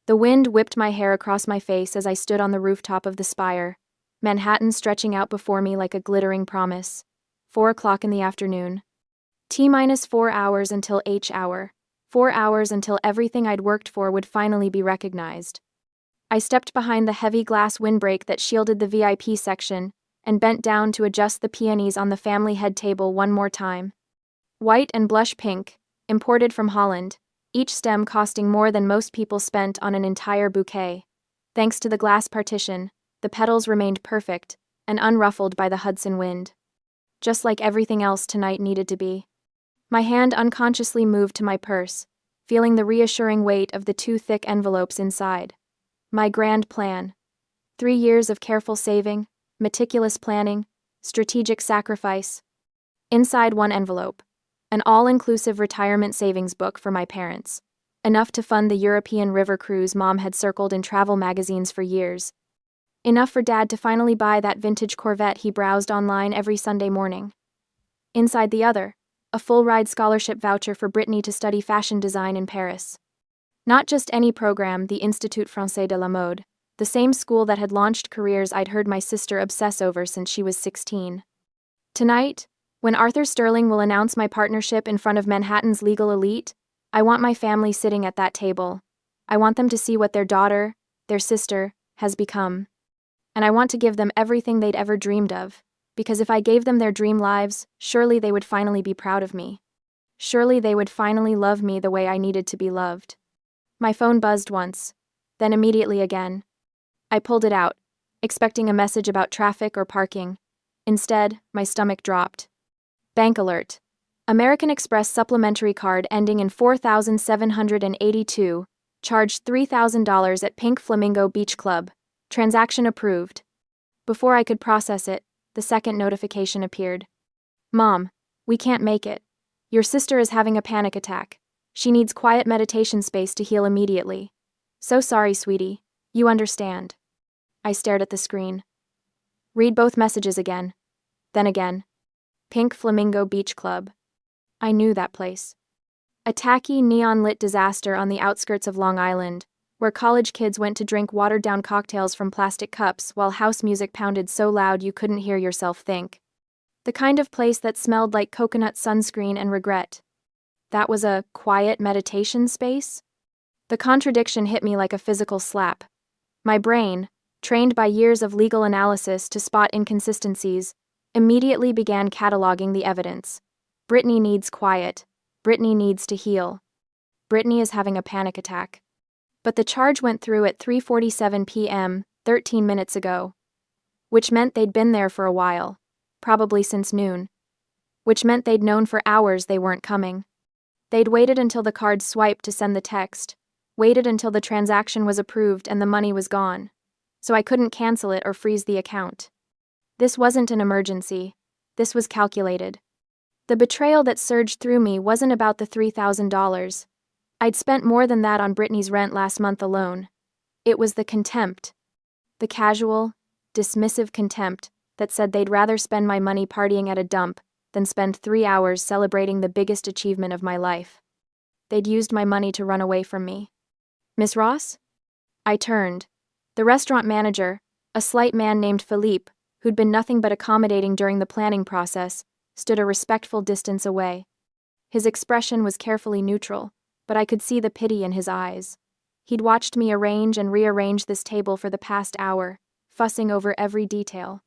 The wind whipped my hair across my face as I stood on the rooftop of the spire, Manhattan stretching out before me like a glittering promise. 4 o'clock in the afternoon. T-minus 4 hours until H hour. 4 hours until everything I'd worked for would finally be recognized. I stepped behind the heavy glass windbreak that shielded the VIP section and bent down to adjust the peonies on the family head table one more time. White and blush pink, imported from Holland, each stem costing more than most people spent on an entire bouquet. Thanks to the glass partition, the petals remained perfect and unruffled by the Hudson wind. Just like everything else tonight needed to be. My hand unconsciously moved to my purse, feeling the reassuring weight of the 2 thick envelopes inside. My grand plan. 3 years of careful saving, meticulous planning, strategic sacrifice. Inside one envelope, an all-inclusive retirement savings book for my parents, enough to fund the European river cruise Mom had circled in travel magazines for years. Enough for Dad to finally buy that vintage Corvette he browsed online every Sunday morning. Inside the other, a full-ride scholarship voucher for Brittany to study fashion design in Paris. Not just any program, the Institut Français de la Mode, the same school that had launched careers I'd heard my sister obsess over since she was 16. Tonight, when Arthur Sterling will announce my partnership in front of Manhattan's legal elite, I want my family sitting at that table. I want them to see what their daughter, their sister, has become. And I want to give them everything they'd ever dreamed of, because if I gave them their dream lives, surely they would finally be proud of me. Surely they would finally love me the way I needed to be loved. My phone buzzed once, then immediately again. I pulled it out, expecting a message about traffic or parking. Instead, my stomach dropped. Bank alert. American Express supplementary card ending in 4782, charged $3,000 at Pink Flamingo Beach Club. Transaction approved. Before I could process it, the second notification appeared. Mom, we can't make it. Your sister is having a panic attack. She needs quiet meditation space to heal immediately. So sorry, sweetie. You understand. I stared at the screen. Read both messages again. Then again. Pink Flamingo Beach Club. I knew that place. A tacky, neon-lit disaster on the outskirts of Long Island, where college kids went to drink watered-down cocktails from plastic cups while house music pounded so loud you couldn't hear yourself think. The kind of place that smelled like coconut sunscreen and regret. That was a quiet meditation space? The contradiction hit me like a physical slap. My brain, trained by years of legal analysis to spot inconsistencies, immediately began cataloging the evidence. Brittany needs quiet. Brittany needs to heal. Brittany is having a panic attack. But the charge went through at 3:47 p.m., 13 minutes ago. Which meant they'd been there for a while, probably since noon. Which meant they'd known for hours they weren't coming. They'd waited until the card swiped to send the text, waited until the transaction was approved and the money was gone. So I couldn't cancel it or freeze the account. This wasn't an emergency. This was calculated. The betrayal that surged through me wasn't about the $3,000. I'd spent more than that on Brittany's rent last month alone. It was the contempt. The casual, dismissive contempt that said they'd rather spend my money partying at a dump than spend 3 hours celebrating the biggest achievement of my life. They'd used my money to run away from me. Miss Ross? I turned. The restaurant manager, a slight man named Philippe, who'd been nothing but accommodating during the planning process, stood a respectful distance away. His expression was carefully neutral, but I could see the pity in his eyes. He'd watched me arrange and rearrange this table for the past hour, fussing over every detail.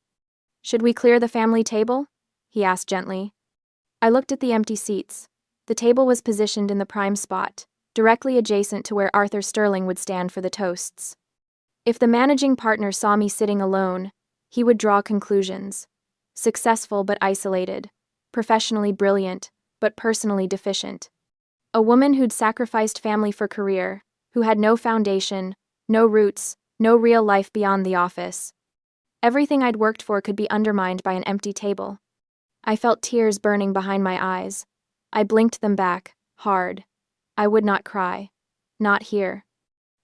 Should we clear the family table? He asked gently. I looked at the empty seats. The table was positioned in the prime spot, directly adjacent to where Arthur Sterling would stand for the toasts. If the managing partner saw me sitting alone, he would draw conclusions. Successful but isolated, professionally brilliant, but personally deficient. A woman who'd sacrificed family for career, who had no foundation, no roots, no real life beyond the office. Everything I'd worked for could be undermined by an empty table. I felt tears burning behind my eyes. I blinked them back, hard. I would not cry. Not here.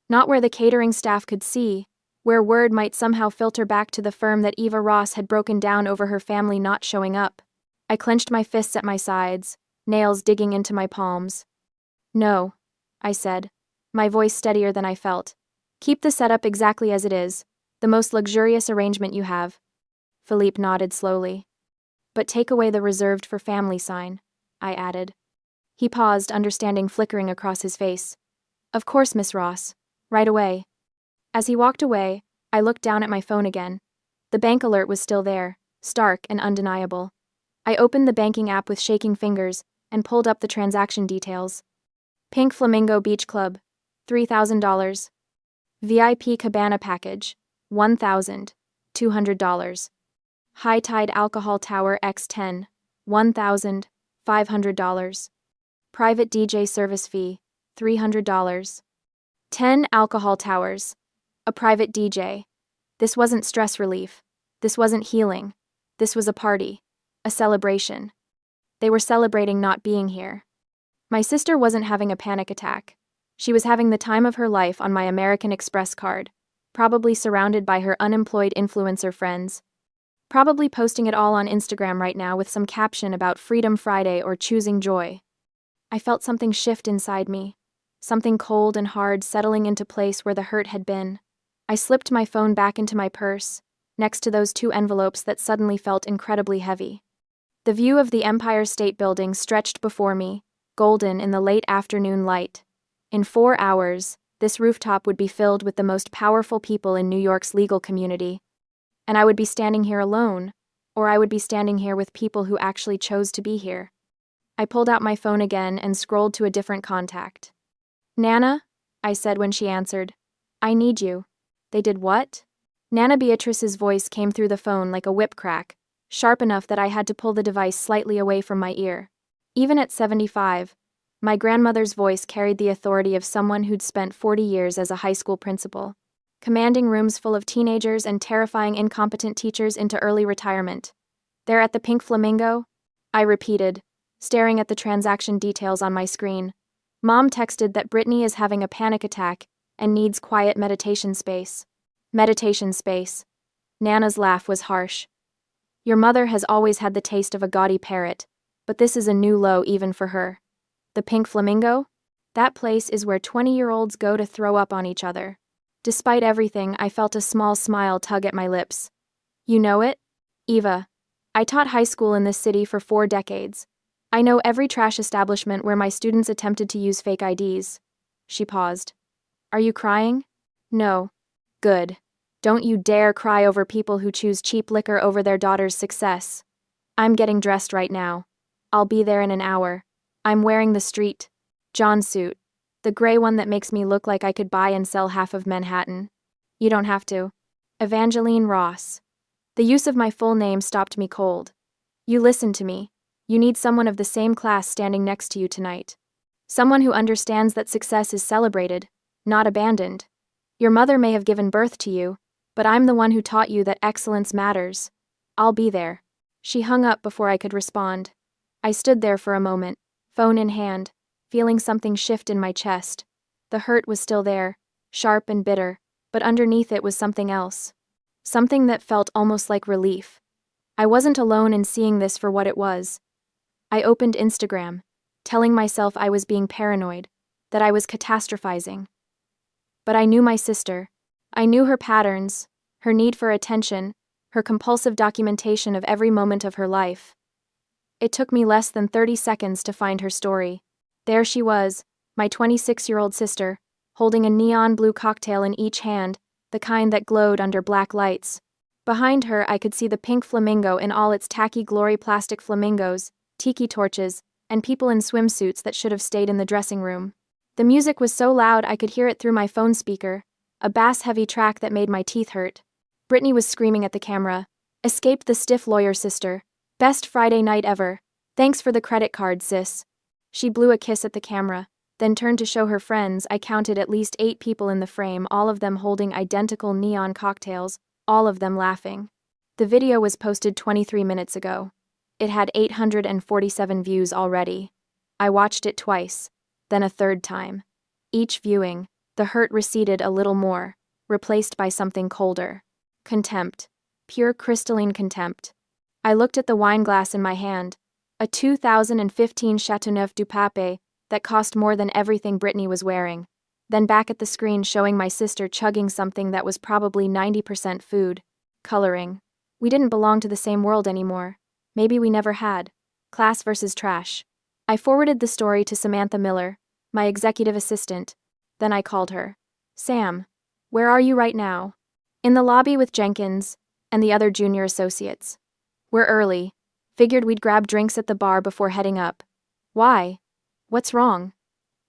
Not where the catering staff could see, where word might somehow filter back to the firm that Eva Ross had broken down over her family not showing up. I clenched my fists at my sides, nails digging into my palms. No, I said, my voice steadier than I felt. Keep the setup exactly as it is, the most luxurious arrangement you have. Philippe nodded slowly. But take away the reserved for family sign, I added. He paused, understanding flickering across his face. Of course, Miss Ross. Right away. As he walked away, I looked down at my phone again. The bank alert was still there, stark and undeniable. I opened the banking app with shaking fingers and pulled up the transaction details. Pink Flamingo Beach Club, $3,000. VIP Cabana Package, $1,200. High Tide Alcohol Tower X10, $1,500. Private DJ Service Fee, $300. 10 alcohol towers. A private DJ. This wasn't stress relief. This wasn't healing. This was a party. A celebration. They were celebrating not being here. My sister wasn't having a panic attack. She was having the time of her life on my American Express card, probably surrounded by her unemployed influencer friends. Probably posting it all on Instagram right now with some caption about Freedom Friday or choosing joy. I felt something shift inside me. Something cold and hard settling into place where the hurt had been. I slipped my phone back into my purse, next to those 2 envelopes that suddenly felt incredibly heavy. The view of the Empire State Building stretched before me, golden in the late afternoon light. In 4 hours, this rooftop would be filled with the most powerful people in New York's legal community. And I would be standing here alone, or I would be standing here with people who actually chose to be here. I pulled out my phone again and scrolled to a different contact. Nana, I said when she answered. I need you. They did what? Nana Beatrice's voice came through the phone like a whip crack, sharp enough that I had to pull the device slightly away from my ear. Even at 75, my grandmother's voice carried the authority of someone who'd spent 40 years as a high school principal, commanding rooms full of teenagers and terrifying incompetent teachers into early retirement. They're at the Pink Flamingo? I repeated, staring at the transaction details on my screen. Mom texted that Brittany is having a panic attack and needs quiet meditation space. Meditation space. Nana's laugh was harsh. Your mother has always had the taste of a gaudy parrot, but this is a new low even for her. The Pink Flamingo? That place is where 20-year-olds go to throw up on each other. Despite everything, I felt a small smile tug at my lips. You know it? Eva. I taught high school in this city for 4 decades. I know every trash establishment where my students attempted to use fake IDs. She paused. Are you crying? No. Good. Don't you dare cry over people who choose cheap liquor over their daughter's success. I'm getting dressed right now. I'll be there in an hour. I'm wearing the street John suit. The gray one that makes me look like I could buy and sell half of Manhattan. You don't have to. Evangeline Ross. The use of my full name stopped me cold. You listen to me. You need someone of the same class standing next to you tonight. Someone who understands that success is celebrated, not abandoned. Your mother may have given birth to you, but I'm the one who taught you that excellence matters. I'll be there. She hung up before I could respond. I stood there for a moment, phone in hand, feeling something shift in my chest. The hurt was still there, sharp and bitter, but underneath it was something else. Something that felt almost like relief. I wasn't alone in seeing this for what it was. I opened Instagram, telling myself I was being paranoid, that I was catastrophizing. But I knew my sister. I knew her patterns, her need for attention, her compulsive documentation of every moment of her life. It took me less than 30 seconds to find her story. There she was, my 26-year-old sister, holding a neon blue cocktail in each hand, the kind that glowed under black lights. Behind her I could see the Pink Flamingo in all its tacky glory, plastic flamingos, tiki torches, and people in swimsuits that should have stayed in the dressing room. The music was so loud I could hear it through my phone speaker, a bass-heavy track that made my teeth hurt. Brittany was screaming at the camera. Escaped the stiff lawyer sister. Best Friday night ever. Thanks for the credit card, sis. She blew a kiss at the camera, then turned to show her friends. I counted at least 8 people in the frame, all of them holding identical neon cocktails, all of them laughing. The video was posted 23 minutes ago. It had 847 views already. I watched it twice, then a third time. Each viewing, the hurt receded a little more, replaced by something colder. Contempt. Pure crystalline contempt. I looked at the wine glass in my hand, a 2015 Chateauneuf du Pape that cost more than everything Brittany was wearing. then back at the screen showing my sister chugging something that was probably 90% food. Coloring. We didn't belong to the same world anymore. Maybe we never had. Class versus trash. I forwarded the story to Samantha Miller, my executive assistant. Then I called her. Sam, where are you right now? In the lobby with Jenkins and the other junior associates. We're early. Figured we'd grab drinks at the bar before heading up. Why? What's wrong?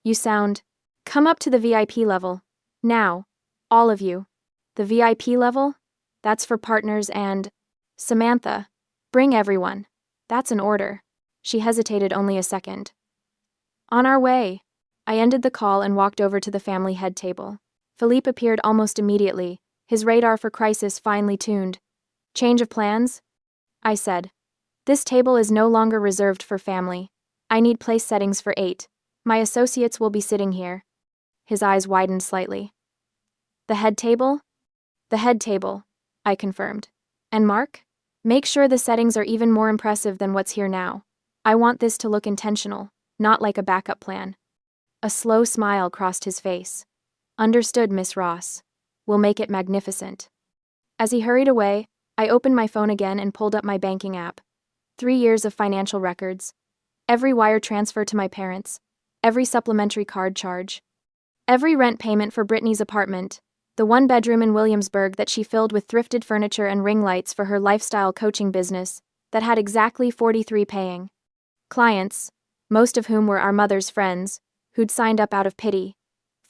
You sound... Come up to the VIP level. Now. All of you. The VIP level? That's for partners and... Samantha. Bring everyone. That's an order. She hesitated only a second. On our way. I ended the call and walked over to the family head table. Philippe appeared almost immediately, his radar for crisis finely tuned. Change of plans? I said. This table is no longer reserved for family. I need place settings for 8. My associates will be sitting here. His eyes widened slightly. The head table? The head table, I confirmed. And Mark? Make sure the settings are even more impressive than what's here now. I want this to look intentional, not like a backup plan. A slow smile crossed his face. Understood, Miss Ross. We'll make it magnificent. As he hurried away, I opened my phone again and pulled up my banking app. 3 years of financial records. Every wire transfer to my parents. Every supplementary card charge. Every rent payment for Brittany's apartment, the 1-bedroom in Williamsburg that she filled with thrifted furniture and ring lights for her lifestyle coaching business, that had exactly 43 paying clients, most of whom were our mother's friends, who'd signed up out of pity.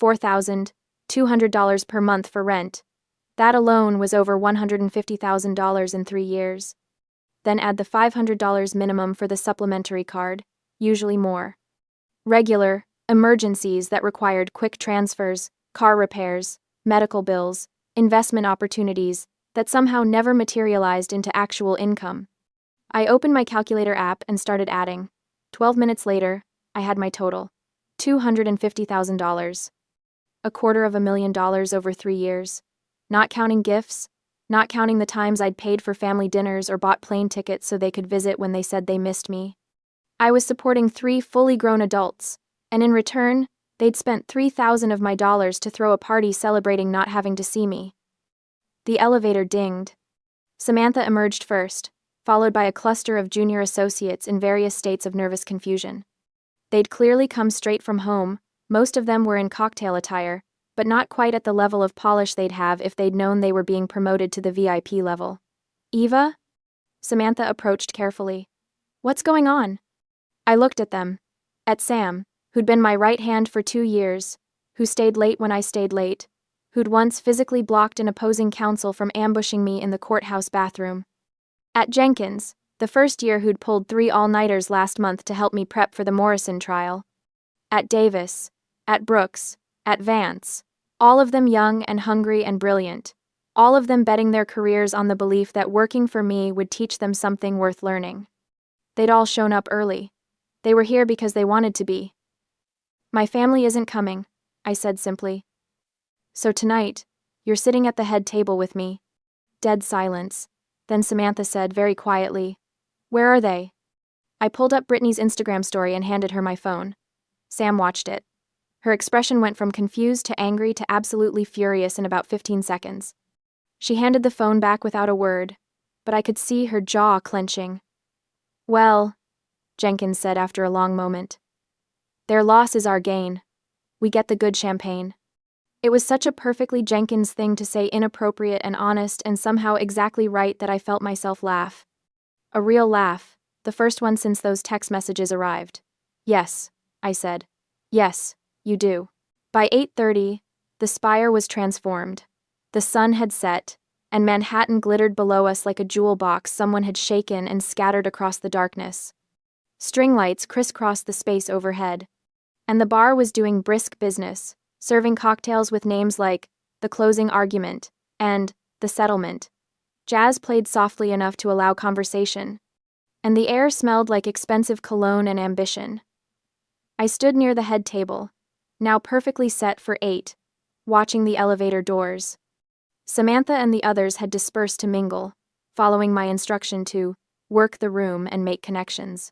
$4,200 per month for rent. That alone was over $150,000 in 3 years. Then add the $500 minimum for the supplementary card, usually more. Regular, emergencies that required quick transfers, car repairs, medical bills, investment opportunities that somehow never materialized into actual income. I opened my calculator app and started adding. 12 minutes later, I had my total. $250,000. $250,000 over 3 years. Not counting gifts, not counting the times I'd paid for family dinners or bought plane tickets so they could visit when they said they missed me. I was supporting 3 fully grown adults, and in return, they'd spent $3,000 of my dollars to throw a party celebrating not having to see me. The elevator dinged. Samantha emerged first, followed by a cluster of junior associates in various states of nervous confusion. They'd clearly come straight from home, most of them were in cocktail attire, but not quite at the level of polish they'd have if they'd known they were being promoted to the VIP level. Eva? Samantha approached carefully. What's going on? I looked at them. At Sam, who'd been my right hand for 2 years, who stayed late when I stayed late, who'd once physically blocked an opposing counsel from ambushing me in the courthouse bathroom. At Jenkins, the first year who'd pulled 3 all-nighters last month to help me prep for the Morrison trial. At Davis, at Brooks, at Vance, all of them young and hungry and brilliant, all of them betting their careers on the belief that working for me would teach them something worth learning. They'd all shown up early. They were here because they wanted to be. My family isn't coming, I said simply. So tonight, you're sitting at the head table with me. Dead silence. Then Samantha said very quietly, Where are they? I pulled up Brittany's Instagram story and handed her my phone. Sam watched it. Her expression went from confused to angry to absolutely furious in about 15 seconds. She handed the phone back without a word, but I could see her jaw clenching. Well, Jenkins said after a long moment. Their loss is our gain. We get the good champagne. It was such a perfectly Jenkins thing to say, inappropriate and honest and somehow exactly right, that I felt myself laugh. A real laugh, the first one since those text messages arrived. Yes, I said. Yes, you do. By 8:30, the spire was transformed. The sun had set, and Manhattan glittered below us like a jewel box someone had shaken and scattered across the darkness. String lights crisscrossed the space overhead, and the bar was doing brisk business, serving cocktails with names like The Closing Argument and The Settlement. Jazz played softly enough to allow conversation, and the air smelled like expensive cologne and ambition. I stood near the head table, now perfectly set for 8, watching the elevator doors. Samantha and the others had dispersed to mingle, following my instruction to work the room and make connections.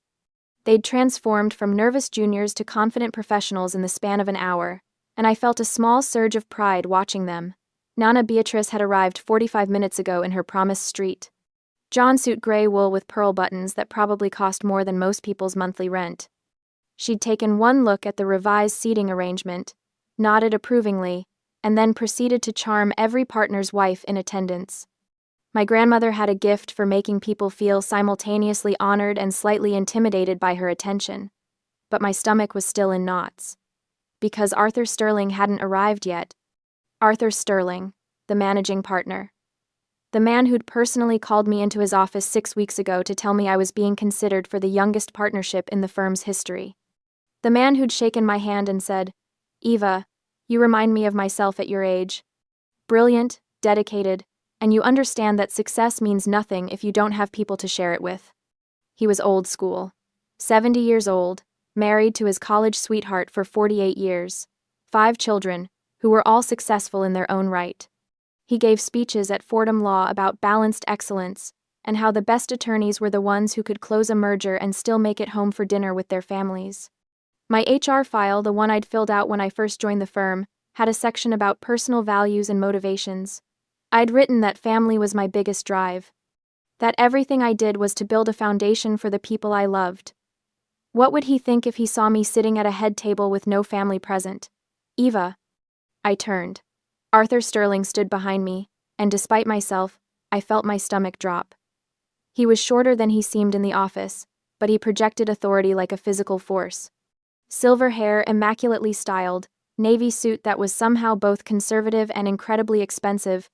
They'd transformed from nervous juniors to confident professionals in the span of an hour, and I felt a small surge of pride watching them. Nana Beatrice had arrived 45 minutes ago in her promised street. John suit gray wool with pearl buttons that probably cost more than most people's monthly rent. She'd taken one look at the revised seating arrangement, nodded approvingly, and then proceeded to charm every partner's wife in attendance. My grandmother had a gift for making people feel simultaneously honored and slightly intimidated by her attention. But my stomach was still in knots. Because Arthur Sterling hadn't arrived yet. Arthur Sterling, the managing partner. The man who'd personally called me into his office 6 weeks ago to tell me I was being considered for the youngest partnership in the firm's history. The man who'd shaken my hand and said, "Eva, you remind me of myself at your age. Brilliant, dedicated, and you understand that success means nothing if you don't have people to share it with." He was old school. 70 years old, married to his college sweetheart for 48 years, 5 children, who were all successful in their own right. He gave speeches at Fordham Law about balanced excellence, and how the best attorneys were the ones who could close a merger and still make it home for dinner with their families. My HR file, the one I'd filled out when I first joined the firm, had a section about personal values and motivations. I'd written that family was my biggest drive. That everything I did was to build a foundation for the people I loved. What would he think if he saw me sitting at a head table with no family present? "Eva." I turned. Arthur Sterling stood behind me, and despite myself, I felt my stomach drop. He was shorter than he seemed in the office, but he projected authority like a physical force. Silver hair, immaculately styled, navy suit that was somehow both conservative and incredibly expensive,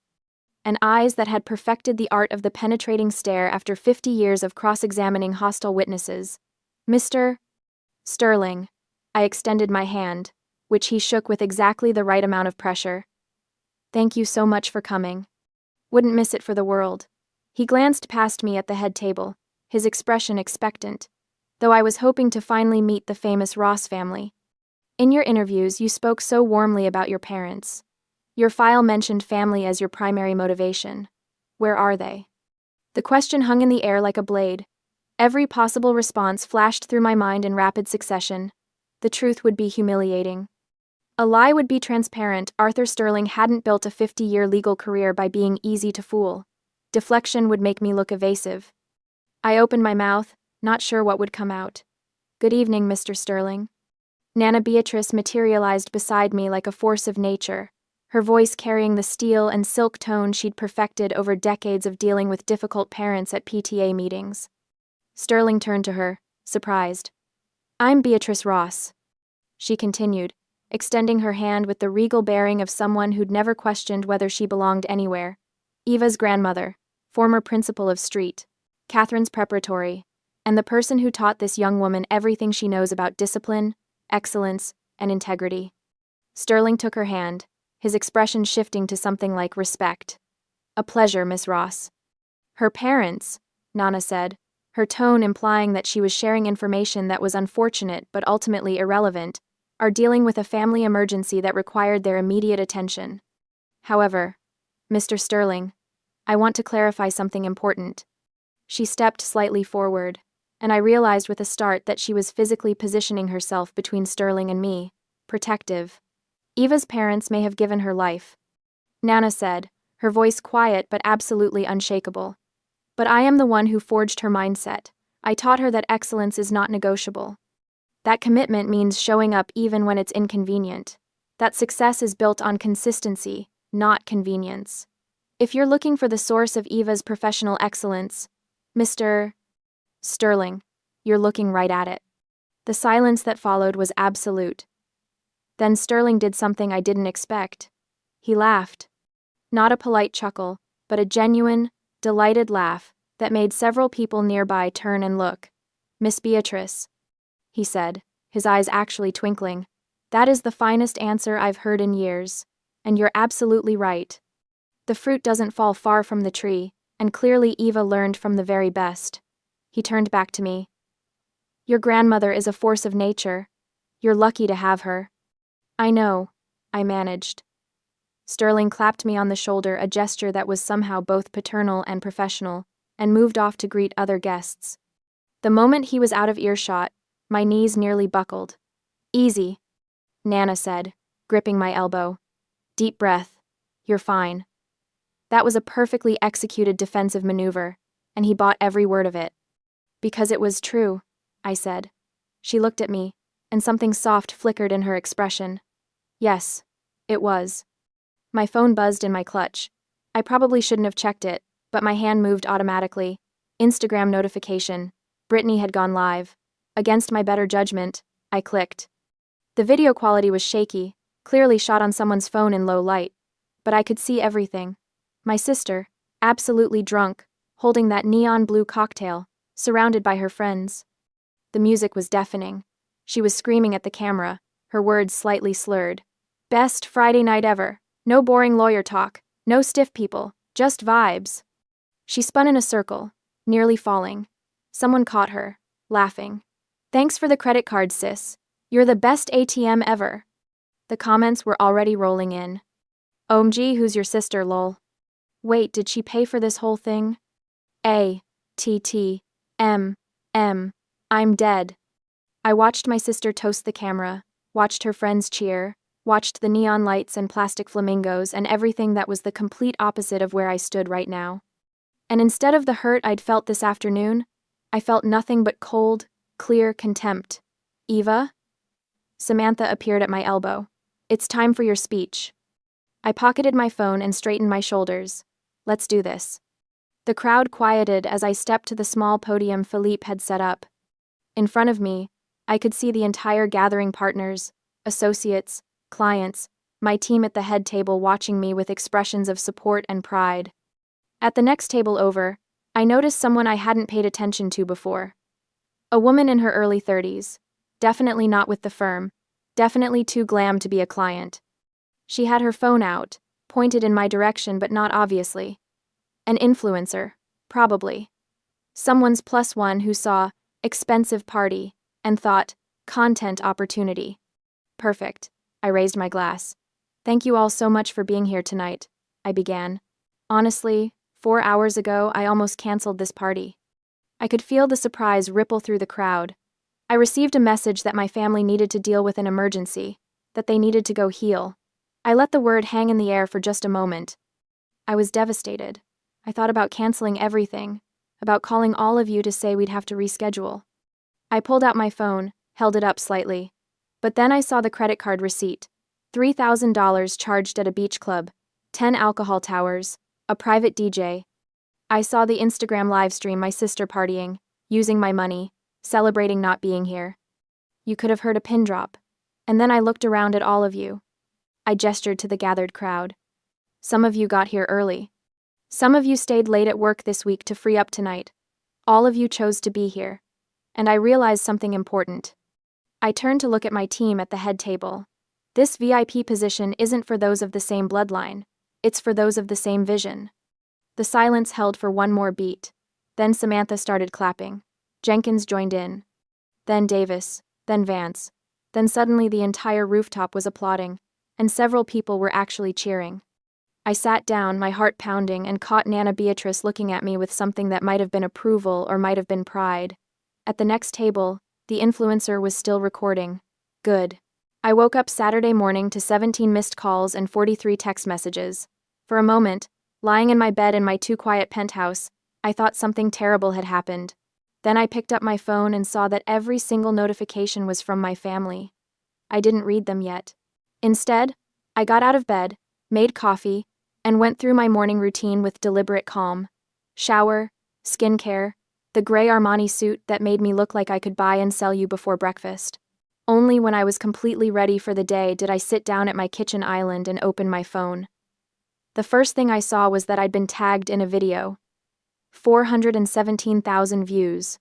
and eyes that had perfected the art of the penetrating stare after 50 years of cross-examining hostile witnesses. "Mr. Sterling." I extended my hand, which he shook with exactly the right amount of pressure. "Thank you so much for coming. Wouldn't miss it for the world." He glanced past me at the head table, his expression expectant, though I was hoping to finally meet the famous Ross family. "In your interviews, you spoke so warmly about your parents. Your file mentioned family as your primary motivation. Where are they?" The question hung in the air like a blade. Every possible response flashed through my mind in rapid succession. The truth would be humiliating. A lie would be transparent. Arthur Sterling hadn't built a 50-year legal career by being easy to fool. Deflection would make me look evasive. I opened my mouth, not sure what would come out. "Good evening, Mr. Sterling." Nana Beatrice materialized beside me like a force of nature, her voice carrying the steel and silk tone she'd perfected over decades of dealing with difficult parents at PTA meetings. Sterling turned to her, surprised. "I'm Beatrice Ross," she continued, extending her hand with the regal bearing of someone who'd never questioned whether she belonged anywhere. "Eva's grandmother, former principal of Street, Catherine's preparatory, and the person who taught this young woman everything she knows about discipline, excellence, and integrity." Sterling took her hand, his expression shifting to something like respect. "A pleasure, Miss Ross." "Her parents," Nana said, her tone implying that she was sharing information that was unfortunate but ultimately irrelevant, "are dealing with a family emergency that required their immediate attention. However, Mr. Sterling, I want to clarify something important." She stepped slightly forward, and I realized with a start that she was physically positioning herself between Sterling and me, protective. "Eva's parents may have given her life," Nana said, her voice quiet but absolutely unshakable. "But I am the one who forged her mindset. I taught her that excellence is not negotiable. That commitment means showing up even when it's inconvenient. That success is built on consistency, not convenience. If you're looking for the source of Eva's professional excellence, Mr. Sterling, you're looking right at it." The silence that followed was absolute. Then Sterling did something I didn't expect. He laughed. Not a polite chuckle, but a genuine, delighted laugh that made several people nearby turn and look. "Miss Beatrice," he said, his eyes actually twinkling, "that is the finest answer I've heard in years, and you're absolutely right. The fruit doesn't fall far from the tree, and clearly Eva learned from the very best." He turned back to me. "Your grandmother is a force of nature. You're lucky to have her." "I know," I managed. Sterling clapped me on the shoulder, a gesture that was somehow both paternal and professional, and moved off to greet other guests. The moment he was out of earshot, my knees nearly buckled. "Easy," Nana said, gripping my elbow. Deep breath. You're fine. That was a perfectly executed defensive maneuver, and he bought every word of it. Because it was true, I said. She looked at me, and something soft flickered in her expression. Yes, it was. My phone buzzed in my clutch. I probably shouldn't have checked it, but my hand moved automatically. Instagram notification. Brittany had gone live. Against my better judgment, I clicked. The video quality was shaky, clearly shot on someone's phone in low light, but I could see everything. My sister, absolutely drunk, holding that neon blue cocktail, surrounded by her friends. The music was deafening. She was screaming at the camera, her words slightly slurred. Best Friday night ever. No boring lawyer talk, no stiff people, just vibes. She spun in a circle, nearly falling. Someone caught her, laughing. Thanks for the credit card, sis. You're the best ATM ever. The comments were already rolling in. OMG, who's your sister, lol? Wait, did she pay for this whole thing? ATTM. I'm dead. I watched my sister toast the camera, watched her friends cheer, watched the neon lights and plastic flamingos and everything that was the complete opposite of where I stood right now. And instead of the hurt I'd felt this afternoon, I felt nothing but cold, clear contempt. Eva? Samantha appeared at my elbow. It's time for your speech. I pocketed my phone and straightened my shoulders. Let's do this. The crowd quieted as I stepped to the small podium Philippe had set up. In front of me, I could see the entire gathering partners, associates, clients, my team at the head table watching me with expressions of support and pride. At the next table over, I noticed someone I hadn't paid attention to before. A woman in her early 30s, definitely not with the firm, definitely too glam to be a client. She had her phone out, pointed in my direction but not obviously. An influencer, probably. Someone's +1 who saw expensive party and thought content opportunity. Perfect. I raised my glass. Thank you all so much for being here tonight, I began. Honestly, 4 hours ago I almost canceled this party. I could feel the surprise ripple through the crowd. I received a message that my family needed to deal with an emergency, that they needed to go heal. I let the word hang in the air for just a moment. I was devastated. I thought about canceling everything, about calling all of you to say we'd have to reschedule. I pulled out my phone, held it up slightly. But then I saw the credit card receipt. $3,000 charged at a beach club, 10 alcohol towers, a private DJ. I saw the Instagram livestream my sister partying, using my money, celebrating not being here. You could have heard a pin drop. And then I looked around at all of you. I gestured to the gathered crowd. Some of you got here early. Some of you stayed late at work this week to free up tonight. All of you chose to be here. And I realized something important. I turned to look at my team at the head table. This VIP position isn't for those of the same bloodline. It's for those of the same vision. The silence held for one more beat. Then Samantha started clapping. Jenkins joined in. Then Davis. Then Vance. Then suddenly the entire rooftop was applauding, and several people were actually cheering. I sat down, my heart pounding, and caught Nana Beatrice looking at me with something that might have been approval or might have been pride. At the next table, the influencer was still recording. Good. I woke up Saturday morning to 17 missed calls and 43 text messages. For a moment, lying in my bed in my too-quiet penthouse, I thought something terrible had happened. Then I picked up my phone and saw that every single notification was from my family. I didn't read them yet. Instead, I got out of bed, made coffee, and went through my morning routine with deliberate calm. Shower, skincare, the gray Armani suit that made me look like I could buy and sell you before breakfast. Only when I was completely ready for the day did I sit down at my kitchen island and open my phone. The first thing I saw was that I'd been tagged in a video. 417,000 views.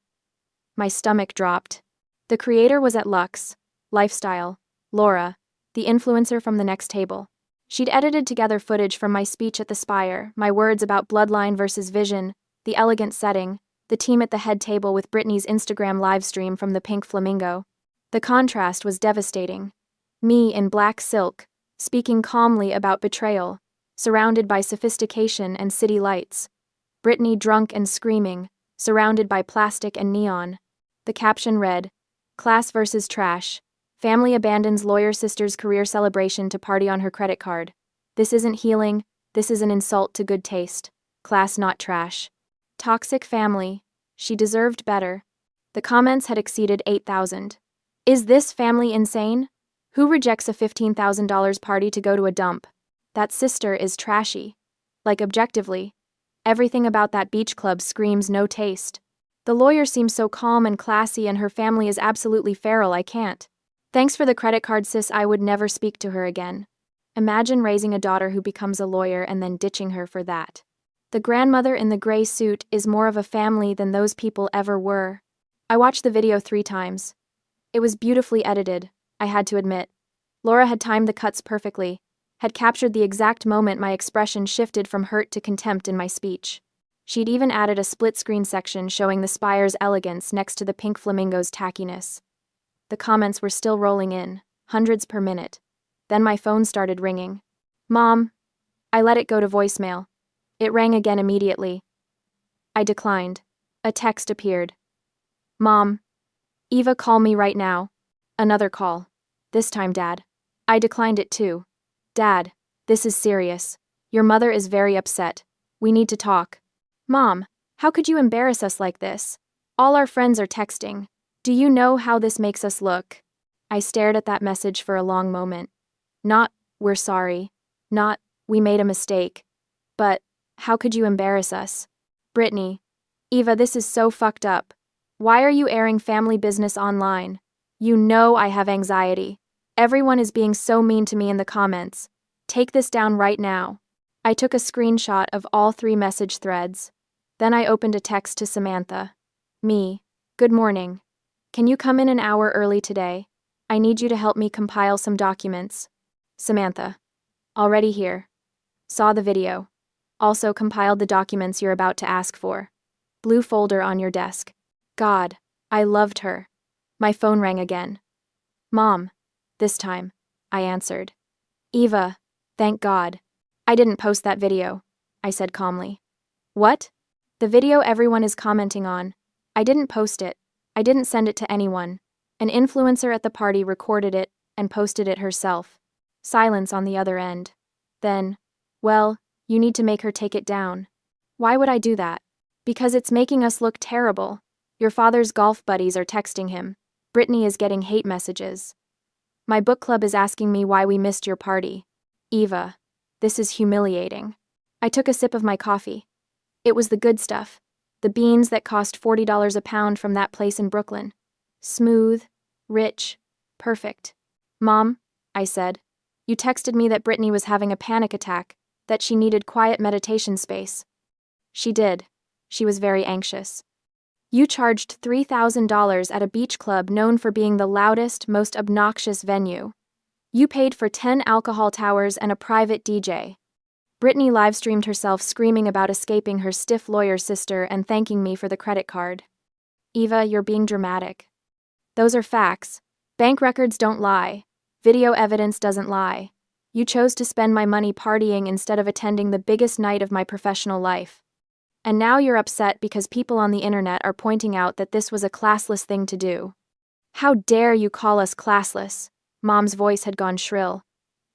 My stomach dropped. The creator was at Lux, Lifestyle, Laura, the influencer from the next table. She'd edited together footage from my speech at the Spire, my words about bloodline versus vision, the elegant setting, the team at the head table with Brittany's Instagram livestream from the Pink Flamingo. The contrast was devastating. Me in black silk, speaking calmly about betrayal, surrounded by sophistication and city lights. Brittany drunk and screaming, surrounded by plastic and neon. The caption read, "Class versus trash. Family abandons lawyer sister's career celebration to party on her credit card. This isn't healing, this is an insult to good taste. Class not trash. Toxic family. She deserved better. The comments had exceeded 8,000. Is this family insane? Who rejects a $15,000 party to go to a dump? That sister is trashy. Like objectively. Everything about that beach club screams no taste. The lawyer seems so calm and classy and her family is absolutely feral, I can't. Thanks for the credit card, sis, I would never speak to her again. Imagine raising a daughter who becomes a lawyer and then ditching her for that. The grandmother in the gray suit is more of a family than those people ever were. I watched the video 3 times. It was beautifully edited, I had to admit. Laura had timed the cuts perfectly, had captured the exact moment my expression shifted from hurt to contempt in my speech. She'd even added a split-screen section showing the spire's elegance next to the pink flamingo's tackiness. The comments were still rolling in, hundreds per minute. Then my phone started ringing. Mom. I let it go to voicemail. It rang again immediately. I declined. A text appeared. Mom. Eva, call me right now. Another call. This time, Dad. I declined it too. Dad, this is serious. Your mother is very upset. We need to talk. Mom, how could you embarrass us like this? All our friends are texting. Do you know how this makes us look? I stared at that message for a long moment. Not, we're sorry. Not, we made a mistake. But, how could you embarrass us? Brittany. Eva, this is so fucked up. Why are you airing family business online? You know I have anxiety. Everyone is being so mean to me in the comments. Take this down right now. I took a screenshot of all 3 message threads. Then I opened a text to Samantha. Me. Good morning. Can you come in an hour early today? I need you to help me compile some documents. Samantha. Already here. Saw the video. Also compiled the documents you're about to ask for. Blue folder on your desk. God, I loved her. My phone rang again. Mom. This time. I answered. Eva. Thank God. I didn't post that video, I said calmly. What? The video everyone is commenting on. I didn't post it. I didn't send it to anyone. An influencer at the party recorded it and posted it herself. Silence on the other end. Then, well, you need to make her take it down. Why would I do that? Because it's making us look terrible. Your father's golf buddies are texting him. Brittany is getting hate messages. My book club is asking me why we missed your party. Eva. This is humiliating. I took a sip of my coffee. It was the good stuff. The beans that cost $40 a pound from that place in Brooklyn. Smooth, rich, perfect. Mom, I said, you texted me that Brittany was having a panic attack, that she needed quiet meditation space. She did. She was very anxious. You charged $3,000 at a beach club known for being the loudest, most obnoxious venue. You paid for 10 alcohol towers and a private DJ. Brittany livestreamed herself screaming about escaping her stiff lawyer sister and thanking me for the credit card. Eva, you're being dramatic. Those are facts. Bank records don't lie. Video evidence doesn't lie. You chose to spend my money partying instead of attending the biggest night of my professional life. And now you're upset because people on the internet are pointing out that this was a classless thing to do. How dare you call us classless? Mom's voice had gone shrill.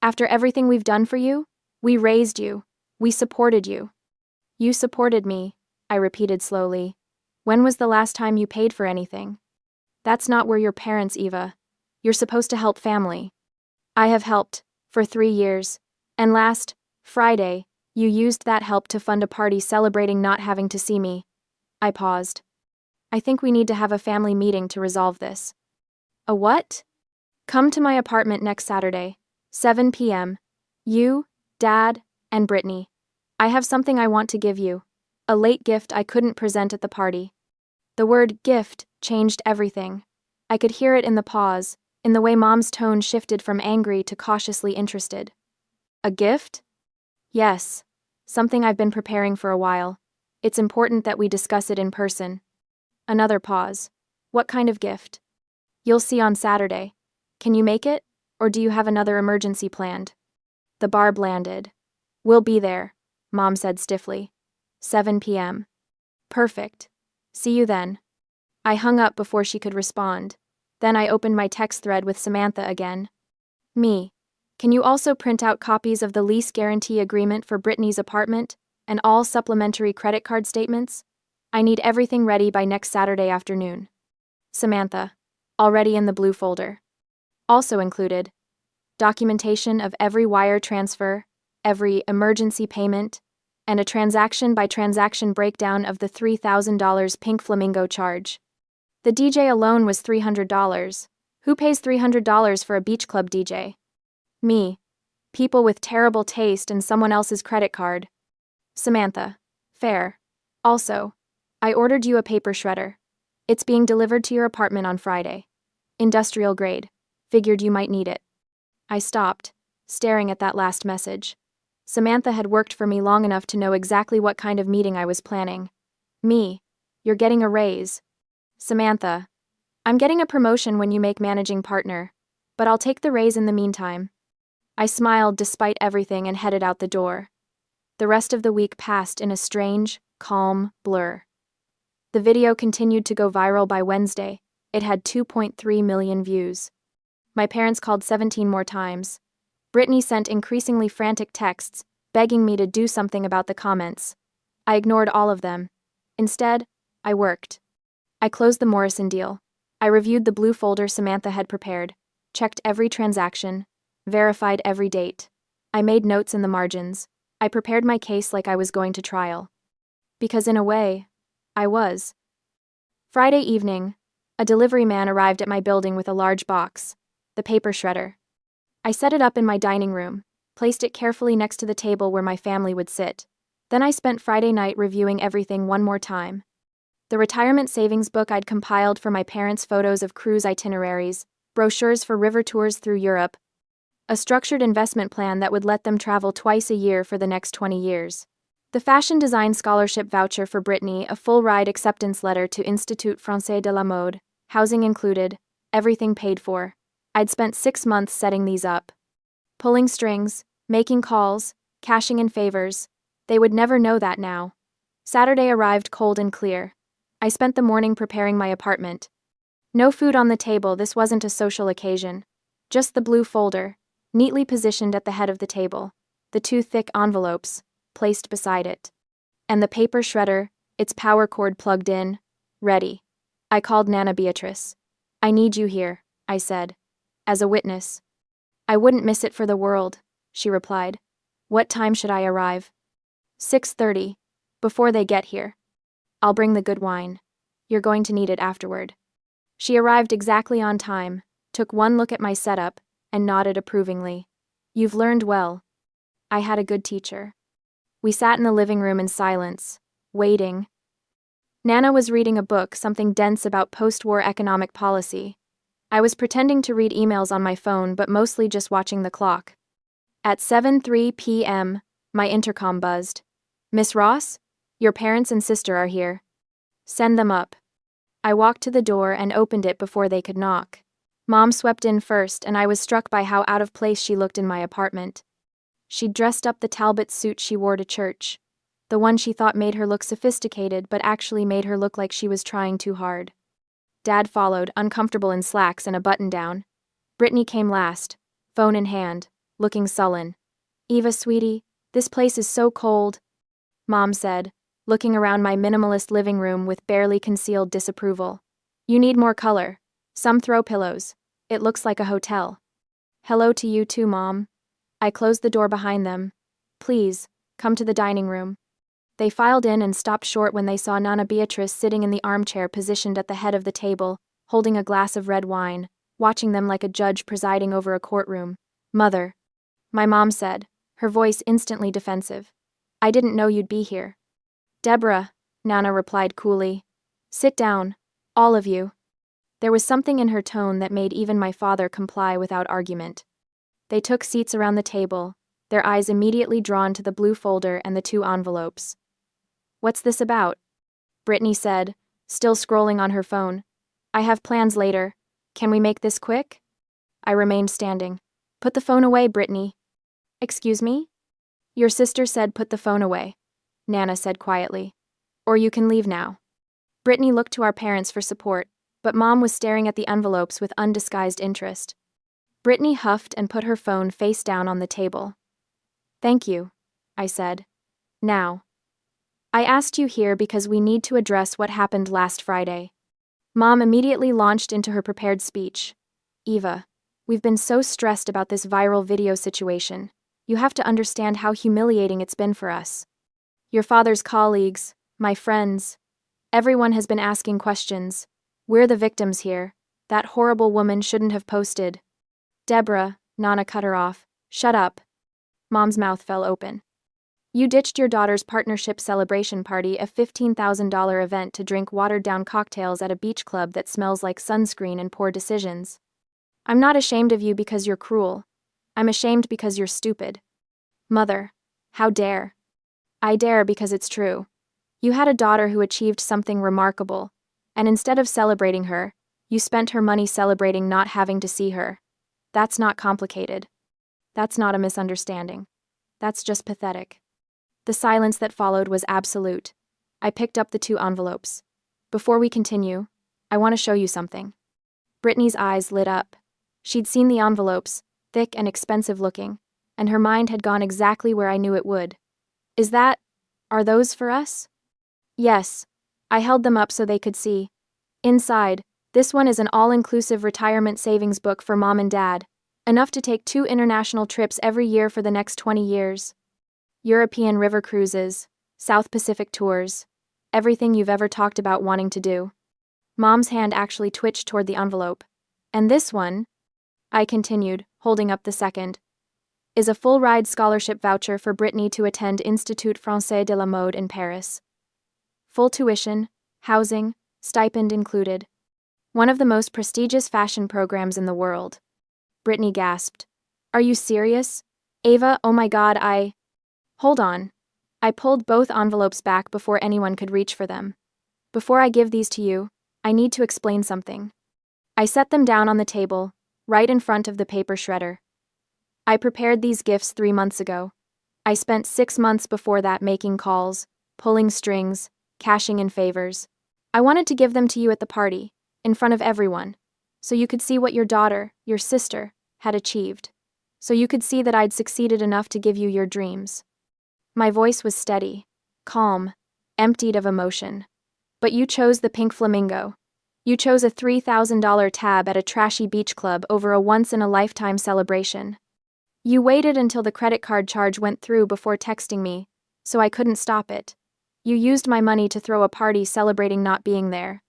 After everything we've done for you? We raised you. We supported you. You supported me, I repeated slowly. When was the last time you paid for anything? That's not where your parents, Eva. You're supposed to help family. I have helped, for 3 years. And last Friday, you used that help to fund a party celebrating not having to see me. I paused. I think we need to have a family meeting to resolve this. A what? Come to my apartment next Saturday, 7 p.m. You, Dad, and Brittany. I have something I want to give you. A late gift I couldn't present at the party. The word gift changed everything. I could hear it in the pause, in the way Mom's tone shifted from angry to cautiously interested. A gift? Yes. Something I've been preparing for a while. It's important that we discuss it in person. Another pause. What kind of gift? You'll see on Saturday. Can you make it, or do you have another emergency planned? The barb landed. We'll be there, Mom said stiffly. 7 p.m. Perfect. See you then. I hung up before she could respond. Then I opened my text thread with Samantha again. Me. Can you also print out copies of the lease guarantee agreement for Brittany's apartment and all supplementary credit card statements? I need everything ready by next Saturday afternoon. Samantha. Already in the blue folder. Also included. Documentation of every wire transfer, every emergency payment, and a transaction-by-transaction breakdown of the $3,000 Pink Flamingo charge. The DJ alone was $300. Who pays $300 for a beach club DJ? Me. People with terrible taste and someone else's credit card. Samantha. Fair. Also, I ordered you a paper shredder. It's being delivered to your apartment on Friday. Industrial grade. Figured you might need it. I stopped, staring at that last message. Samantha had worked for me long enough to know exactly what kind of meeting I was planning. Me. You're getting a raise. Samantha. I'm getting a promotion when you make managing partner, but I'll take the raise in the meantime. I smiled despite everything and headed out the door. The rest of the week passed in a strange, calm blur. The video continued to go viral by Wednesday. It had 2.3 million views. My parents called 17 more times. Brittany sent increasingly frantic texts, begging me to do something about the comments. I ignored all of them. Instead, I worked. I closed the Morrison deal. I reviewed the blue folder Samantha had prepared, checked every transaction, verified every date. I made notes in the margins. I prepared my case like I was going to trial. Because in a way, I was. Friday evening, a delivery man arrived at my building with a large box, the paper shredder. I set it up in my dining room, placed it carefully next to the table where my family would sit. Then I spent Friday night reviewing everything one more time. The retirement savings book I'd compiled for my parents' photos of cruise itineraries, brochures for river tours through Europe, a structured investment plan that would let them travel twice a year for the next 20 years. The fashion design scholarship voucher for Brittany, a full-ride acceptance letter to Institut Français de la Mode, housing included, everything paid for. I'd spent 6 months setting these up. Pulling strings, making calls, cashing in favors. They would never know that now. Saturday arrived cold and clear. I spent the morning preparing my apartment. No food on the table, this wasn't a social occasion. Just the blue folder, neatly positioned at the head of the table. The 2 thick envelopes, placed beside it. And the paper shredder, its power cord plugged in, ready. I called Nana Beatrice. I need you here, I said. As a witness. I wouldn't miss it for the world, she replied. What time should I arrive? 6:30. Before they get here. I'll bring the good wine. You're going to need it afterward. She arrived exactly on time, took one look at my setup, and nodded approvingly. You've learned well. I had a good teacher. We sat in the living room in silence, waiting. Nana was reading a book, something dense about post-war economic policy. I was pretending to read emails on my phone, but mostly just watching the clock. At 7:03 p.m., my intercom buzzed. Miss Ross? Your parents and sister are here. Send them up. I walked to the door and opened it before they could knock. Mom swept in first, and I was struck by how out of place she looked in my apartment. She'd dressed up the Talbot suit she wore to church, the one she thought made her look sophisticated but actually made her look like she was trying too hard. Dad followed, uncomfortable in slacks and a button-down. Brittany came last, phone in hand, looking sullen. Eva, sweetie, this place is so cold, Mom said, looking around my minimalist living room with barely concealed disapproval. You need more color. Some throw pillows. It looks like a hotel. Hello to you too, Mom. I closed the door behind them. Please, come to the dining room. They filed in and stopped short when they saw Nana Beatrice sitting in the armchair positioned at the head of the table, holding a glass of red wine, watching them like a judge presiding over a courtroom. Mother. My mom said, her voice instantly defensive. I didn't know you'd be here. Deborah, Nana replied coolly. Sit down, all of you. There was something in her tone that made even my father comply without argument. They took seats around the table, their eyes immediately drawn to the blue folder and the 2 envelopes. What's this about? Brittany said, still scrolling on her phone. I have plans later. Can we make this quick? I remained standing. Put the phone away, Brittany. Excuse me? Your sister said put the phone away, Nana said quietly. Or you can leave now. Brittany looked to our parents for support. but Mom was staring at the envelopes with undisguised interest. Brittany huffed and put her phone face down on the table. "Thank you," I said. "Now. I asked you here because we need to address what happened last Friday." Mom immediately launched into her prepared speech. "Eva, we've been so stressed about this viral video situation. You have to understand how humiliating it's been for us. Your father's colleagues, my friends, everyone has been asking questions. We're the victims here. That horrible woman shouldn't have posted." "Deborah," Nana cut her off. "Shut up." Mom's mouth fell open. "You ditched your daughter's partnership celebration party, a $15,000 event to drink watered-down cocktails at a beach club that smells like sunscreen and poor decisions. I'm not ashamed of you because you're cruel. I'm ashamed because you're stupid. Mother, how dare?" "I dare because it's true. You had a daughter who achieved something remarkable, and instead of celebrating her, you spent her money celebrating not having to see her. That's not complicated. That's not a misunderstanding. That's just pathetic." The silence that followed was absolute. I picked up the 2 envelopes. "Before we continue, I want to show you something." Brittany's eyes lit up. She'd seen the envelopes, thick and expensive looking, and her mind had gone exactly where I knew it would. Are those for us?" "Yes." I held them up so they could see. "Inside, this one is an all-inclusive retirement savings book for Mom and Dad, enough to take 2 international trips every year for the next 20 years. European river cruises, South Pacific tours, everything you've ever talked about wanting to do." Mom's hand actually twitched toward the envelope. "And this one," I continued, holding up the second, "is a full-ride scholarship voucher for Brittany to attend Institut Français de la Mode in Paris. Full tuition, housing, stipend included. One of the most prestigious fashion programs in the world." Brittany gasped. "Are you serious? Ava, oh my God, Hold on." I pulled both envelopes back before anyone could reach for them. "Before I give these to you, I need to explain something." I set them down on the table, right in front of the paper shredder. "I prepared these gifts 3 months ago. I spent 6 months before that making calls, pulling strings, cashing in favors. I wanted to give them to you at the party, in front of everyone, so you could see what your daughter, your sister, had achieved. So you could see that I'd succeeded enough to give you your dreams." My voice was steady, calm, emptied of emotion. "But you chose the pink flamingo. You chose a $3,000 tab at a trashy beach club over a once-in-a-lifetime celebration. You waited until the credit card charge went through before texting me, so I couldn't stop it. You used my money to throw a party celebrating not being there."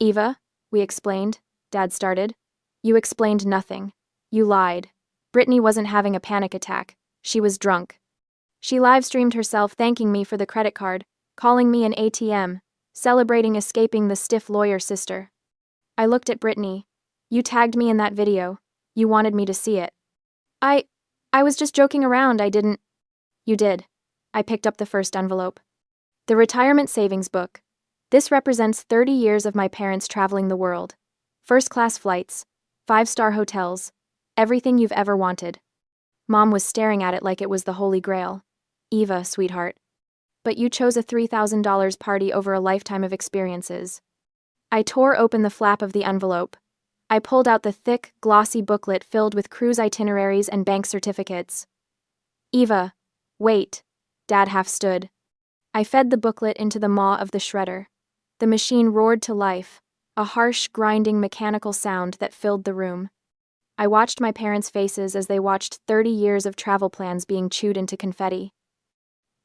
"Eva," we explained, Dad started. "You explained nothing. You lied. Brittany wasn't having a panic attack. She was drunk. She live-streamed herself thanking me for the credit card, calling me an ATM, celebrating escaping the stiff lawyer sister." I looked at Brittany. "You tagged me in that video. You wanted me to see it." I was just joking around, I didn't." "You did." I picked up the first envelope. "The retirement savings book. This represents 30 years of my parents traveling the world. First-class flights, 5-star hotels, everything you've ever wanted." Mom was staring at it like it was the Holy Grail. "Eva, sweetheart. But you chose a $3,000 party over a lifetime of experiences." I tore open the flap of the envelope. I pulled out the thick, glossy booklet filled with cruise itineraries and bank certificates. "Eva, wait." Dad half stood. I fed the booklet into the maw of the shredder. The machine roared to life, a harsh, grinding mechanical sound that filled the room. I watched my parents' faces as they watched 30 years of travel plans being chewed into confetti.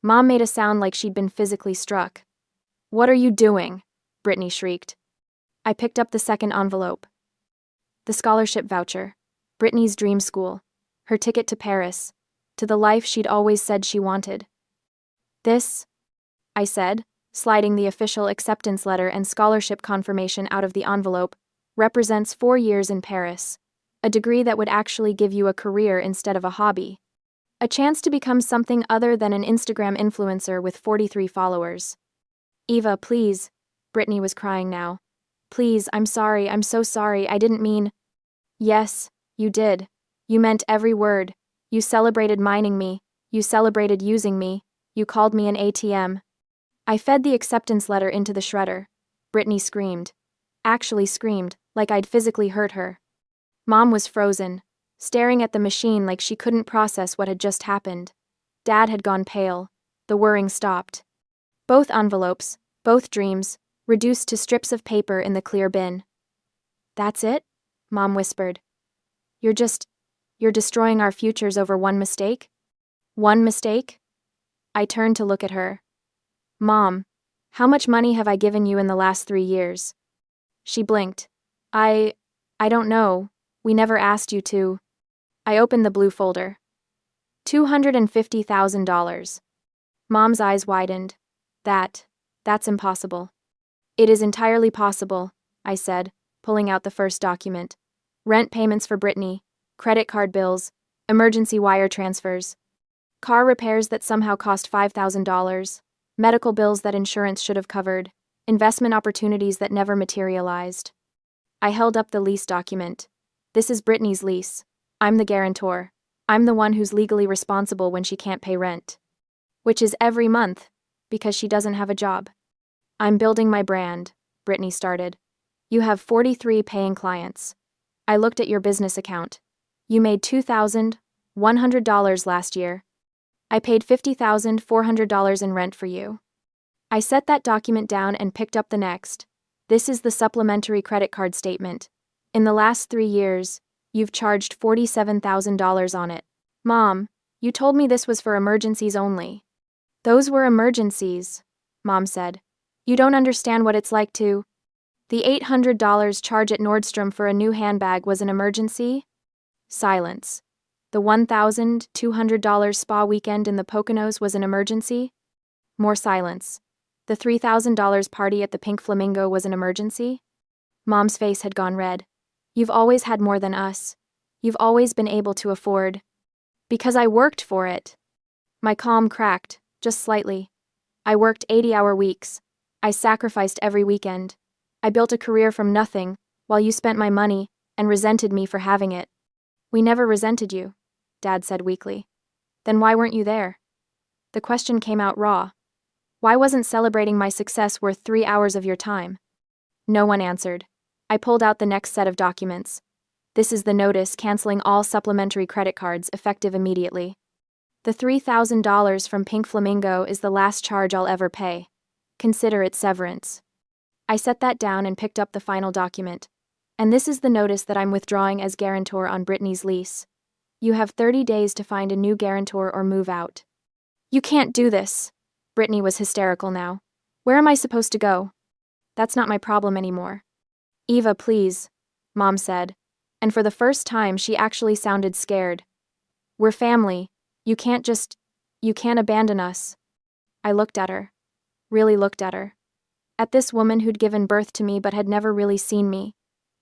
Mom made a sound like she'd been physically struck. "What are you doing?" Brittany shrieked. I picked up the second envelope. The scholarship voucher, Brittany's dream school, her ticket to Paris, to the life she'd always said she wanted. "This," I said, sliding the official acceptance letter and scholarship confirmation out of the envelope, "represents 4 years in Paris, a degree that would actually give you a career instead of a hobby. A chance to become something other than an Instagram influencer with 43 followers." "Eva, please," Brittany was crying now. "Please, I'm sorry, I'm so sorry, I didn't mean." "Yes, you did. You meant every word. You celebrated mining me, you celebrated using me, you called me an ATM." I fed the acceptance letter into the shredder. Brittany screamed. Actually screamed, like I'd physically hurt her. Mom was frozen, staring at the machine like she couldn't process what had just happened. Dad had gone pale. The whirring stopped. Both envelopes, both dreams, reduced to strips of paper in the clear bin. "That's it?" Mom whispered. You're destroying our futures over one mistake?" "One mistake?" I turned to look at her. "Mom, how much money have I given you in the last 3 years?" She blinked. I don't know. We never asked you to." I opened the blue folder. $250,000. Mom's eyes widened. That's impossible." "It is entirely possible," I said, pulling out the first document. "Rent payments for Brittany, credit card bills, emergency wire transfers, car repairs that somehow cost $5,000, medical bills that insurance should have covered, investment opportunities that never materialized." I held up the lease document. "This is Brittany's lease. I'm the guarantor. I'm the one who's legally responsible when she can't pay rent. Which is every month, because she doesn't have a job." "I'm building my brand," Brittany started. "You have 43 paying clients. I looked at your business account. You made $2,100 last year. I paid $50,400 in rent for you." I set that document down and picked up the next. "This is the supplementary credit card statement. In the last 3 years, you've charged $47,000 on it." "Mom, you told me this was for emergencies only." "Those were emergencies," Mom said. "You don't understand what it's like to—" "The $800 charge at Nordstrom for a new handbag was an emergency?" Silence. "The $1,200 spa weekend in the Poconos was an emergency?" More silence. "The $3,000 party at the Pink Flamingo was an emergency?" Mom's face had gone red. "You've always had more than us. You've always been able to afford." "Because I worked for it." My calm cracked, just slightly. "I worked 80-hour weeks. I sacrificed every weekend. I built a career from nothing, while you spent my money, and resented me for having it." "We never resented you," Dad said weakly. "Then why weren't you there?" The question came out raw. "Why wasn't celebrating my success worth 3 hours of your time?" No one answered. I pulled out the next set of documents. "This is the notice canceling all supplementary credit cards effective immediately. The $3,000 from Pink Flamingo is the last charge I'll ever pay. Consider it severance." I set that down and picked up the final document. "And this is the notice that I'm withdrawing as guarantor on Brittany's lease. You have 30 days to find a new guarantor or move out." "You can't do this." Brittany was hysterical now. "Where am I supposed to go?" "That's not my problem anymore." "Eva, please," Mom said, and for the first time she actually sounded scared. "We're family. You can't abandon us." I looked at her. Really looked at her. At this woman who'd given birth to me but had never really seen me.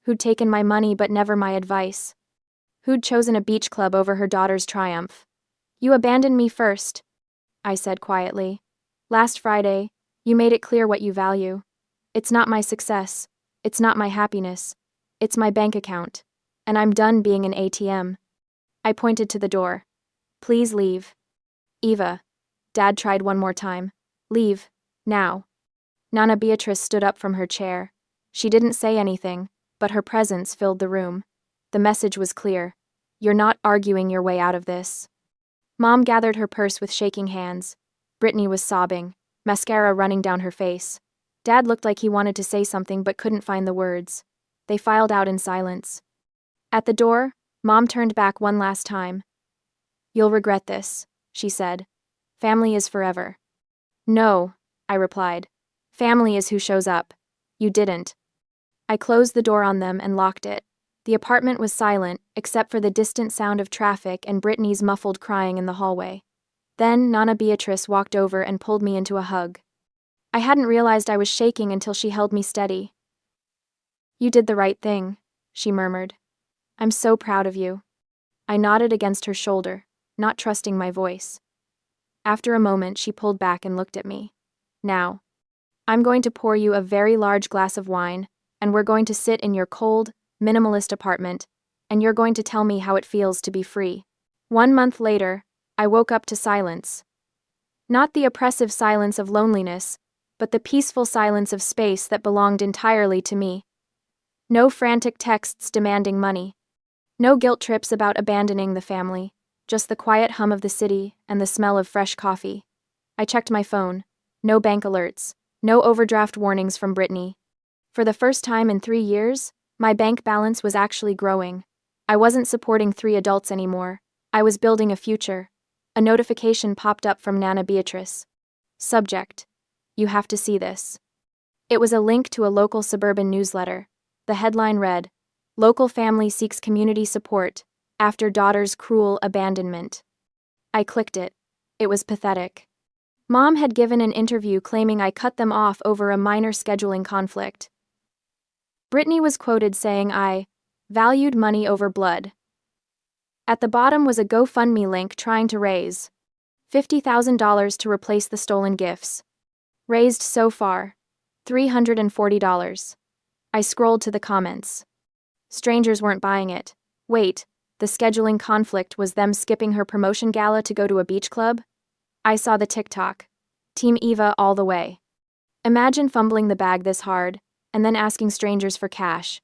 Who'd taken my money but never my advice. Who'd chosen a beach club over her daughter's triumph. "You abandoned me first," I said quietly. "Last Friday, you made it clear what you value. It's not my success. It's not my happiness. It's my bank account. And I'm done being an ATM." I pointed to the door. "Please leave." "Eva." Dad tried one more time. "Leave. Now." Nana Beatrice stood up from her chair. She didn't say anything, but her presence filled the room. The message was clear. You're not arguing your way out of this. Mom gathered her purse with shaking hands. Brittany was sobbing, mascara running down her face. Dad looked like he wanted to say something but couldn't find the words. They filed out in silence. At the door, Mom turned back one last time. "You'll regret this," she said. "Family is forever." "No," I replied. "Family is who shows up. You didn't." I closed the door on them and locked it. The apartment was silent, except for the distant sound of traffic and Brittany's muffled crying in the hallway. Then Nana Beatrice walked over and pulled me into a hug. I hadn't realized I was shaking until she held me steady. "You did the right thing," she murmured. "I'm so proud of you." I nodded against her shoulder, not trusting my voice. After a moment, she pulled back and looked at me. "Now, I'm going to pour you a very large glass of wine, and we're going to sit in your cold, minimalist apartment, and you're going to tell me how it feels to be free." 1 month later, I woke up to silence. Not the oppressive silence of loneliness, but the peaceful silence of space that belonged entirely to me. No frantic texts demanding money. No guilt trips about abandoning the family. Just the quiet hum of the city and the smell of fresh coffee. I checked my phone. No bank alerts. No overdraft warnings from Brittany. For the first time in 3 years, my bank balance was actually growing. I wasn't supporting 3 adults anymore. I was building a future. A notification popped up from Nana Beatrice. Subject: You have to see this. It was a link to a local suburban newsletter. The headline read, Local family seeks community support after daughter's cruel abandonment. I clicked it. It was pathetic. Mom had given an interview claiming I cut them off over a minor scheduling conflict. Brittany was quoted saying I valued money over blood. At the bottom was a GoFundMe link trying to raise $50,000 to replace the stolen gifts. Raised so far, $340. I scrolled to the comments. Strangers weren't buying it. Wait, the scheduling conflict was them skipping her promotion gala to go to a beach club? I saw the TikTok. Team Eva all the way. Imagine fumbling the bag this hard, and then asking strangers for cash.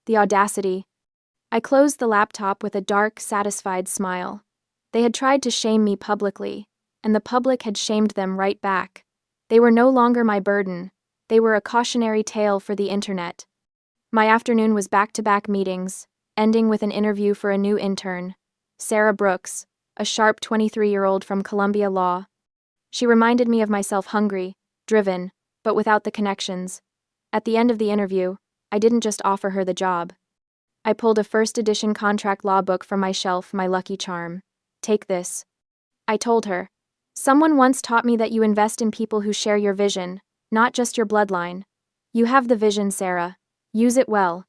The audacity. I closed the laptop with a dark, satisfied smile. They had tried to shame me publicly, and the public had shamed them right back. They were no longer my burden. They were a cautionary tale for the internet. My afternoon was back-to-back meetings, ending with an interview for a new intern, Sarah Brooks, a sharp 23-year-old from Columbia Law. She reminded me of myself, hungry, driven, but without the connections. At the end of the interview, I didn't just offer her the job. I pulled a first-edition contract law book from my shelf, my lucky charm. Take this. I told her. Someone once taught me that you invest in people who share your vision, not just your bloodline. You have the vision, Sarah. Use it well.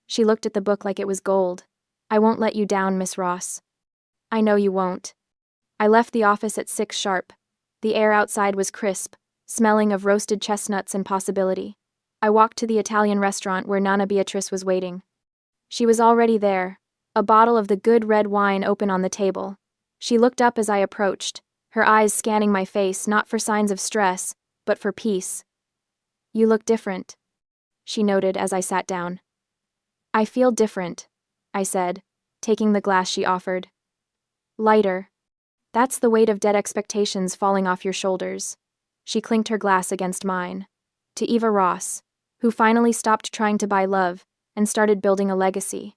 She looked at the book like it was gold. I won't let you down, Miss Ross. I know you won't. I left the office at 6 sharp. The air outside was crisp, smelling of roasted chestnuts and possibility. I walked to the Italian restaurant where Nana Beatrice was waiting. She was already there, a bottle of the good red wine open on the table. She looked up as I approached, her eyes scanning my face not for signs of stress, but for peace. You look different, she noted as I sat down. I feel different, I said, taking the glass she offered. Lighter. That's the weight of dead expectations falling off your shoulders. She clinked her glass against mine. To Eva Ross, who finally stopped trying to buy love and started building a legacy.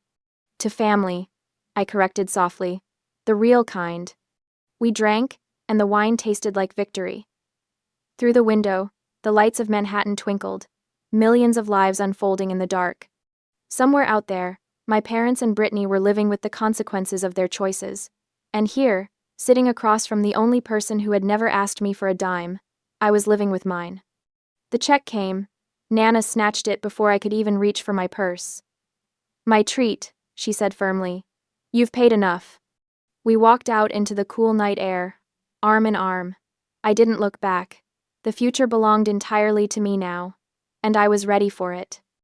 To family, I corrected softly. The real kind. We drank, and the wine tasted like victory. Through the window, the lights of Manhattan twinkled, millions of lives unfolding in the dark. Somewhere out there, my parents and Brittany were living with the consequences of their choices. And here, sitting across from the only person who had never asked me for a dime, I was living with mine. The check came. Nana snatched it before I could even reach for my purse. My treat, she said firmly. You've paid enough. We walked out into the cool night air, arm in arm. I didn't look back. The future belonged entirely to me now, and I was ready for it.